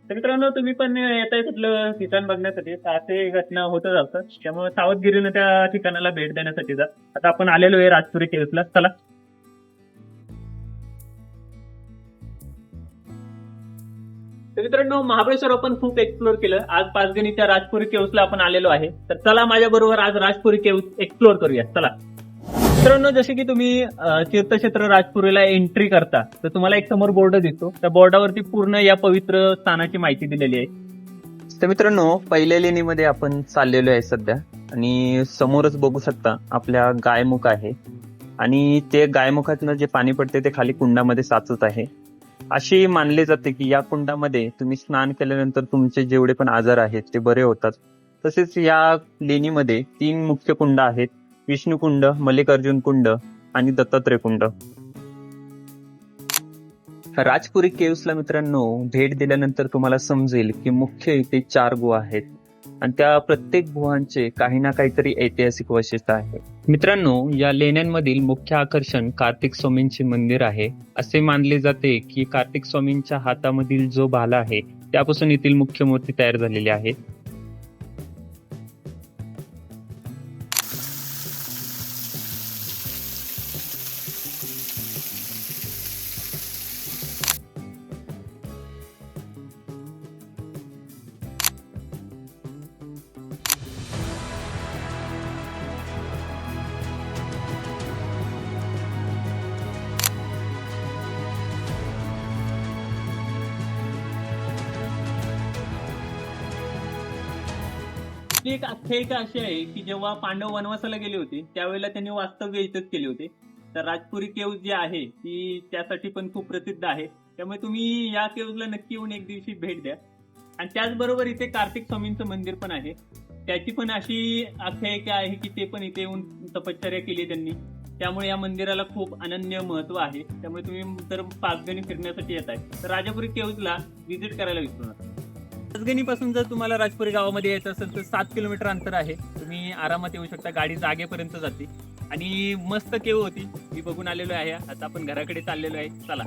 तर मित्रांनो तुम्ही पण येताय कुठलं ठिकाण बघण्यासाठी तर असे घटना होतच असतात. त्यामुळे सावधगिरीनं त्या ठिकाणाला भेट देण्यासाठी जा. आता आपण आलेलो आहे राजपुरी केव्सला. चला. तर मित्रांनो महाबळेश्वर आपण खूप एक्सप्लोर केलं. आज पाचगणीच्या राजपुरी केव्सला आपण आलेलो आहे. तर चला माझ्या बरोबर आज राजपुरी केव्स एक्सप्लोर करूया. चला मित्रांनो, जसे की तुम्ही तीर्थक्षेत्र राजपुरीला एंट्री करता तर तुम्हाला एक समोर बोर्ड दिसतो. त्या बोर्डावरती पूर्ण या पवित्र स्थानाची माहिती दिलेली आहे. तर मित्रांनो, पहिल्या लेणीमध्ये आपण चाललेलो आहे सध्या आणि समोरच बघू शकता आपल्या गायमुख आहे आणि ते गायमुखातनं जे पाणी पडते ते खाली कुंडामध्ये साचत आहे. अशी मानले जाते की या कुंडामध्ये तुम्ही स्नान केल्यानंतर तुमचे जेवढे पण आजार आहेत ते बरे होतात. तसेच या लेणीमध्ये 3 मुख्य कुंड आहेत: विष्णुकुंड, मल्लिकार्जुन कुंड आणि दत्तात्रय कुंड. राजपुरी केव्सला मित्रांनो भेट दिल्यानंतर तुम्हाला समजेल की मुख्य इथे 4 गुहा आहेत आणि त्या प्रत्येक गुहांचे काही ना काहीतरी ऐतिहासिक वैशिष्ट्य आहे. मित्रांनो, या लेण्यांमधील मुख्य आकर्षण कार्तिक स्वामींचे मंदिर आहे. असे मानले जाते की कार्तिक स्वामींच्या हातामधील जो भाला आहे त्यापासून येथील मुख्य मूर्ती तयार झालेली आहे. ती एक आख्यायिका अशी आहे की जेव्हा पांडव वनवासाला गेले होते त्यावेळेला त्यांनी वास्तव्य इथंच केले होते. तर राजपुरी केव्ज जी आहे ती त्यासाठी पण खूप प्रसिद्ध आहे. त्यामुळे तुम्ही या केव्जला नक्की येऊन एक दिवशी भेट द्या. आणि त्याचबरोबर इथे कार्तिक स्वामींचं मंदिर पण आहे. त्याची पण अशी आख्यायिका आहे की ते पण इथे येऊन तपश्चर्या केली त्यांनी. त्यामुळे या मंदिराला खूप अनन्य महत्व आहे. त्यामुळे तुम्ही जर पाचगणी फिरण्यासाठी येत आहे तर राजापुरी केव्जला व्हिजिट करायला विसरू नका. पाचगणीपासून जर तुम्हाला राजपुरी गावामध्ये यायचं असेल तर 7 किलोमीटर अंतर आहे. तुम्ही आरामात येऊ शकता. गाडी जागेपर्यंत जाते आणि मस्त केव होती. मी बघून आलेलो आहे. आता आपण घराकडे चाललेलो आहे. चला.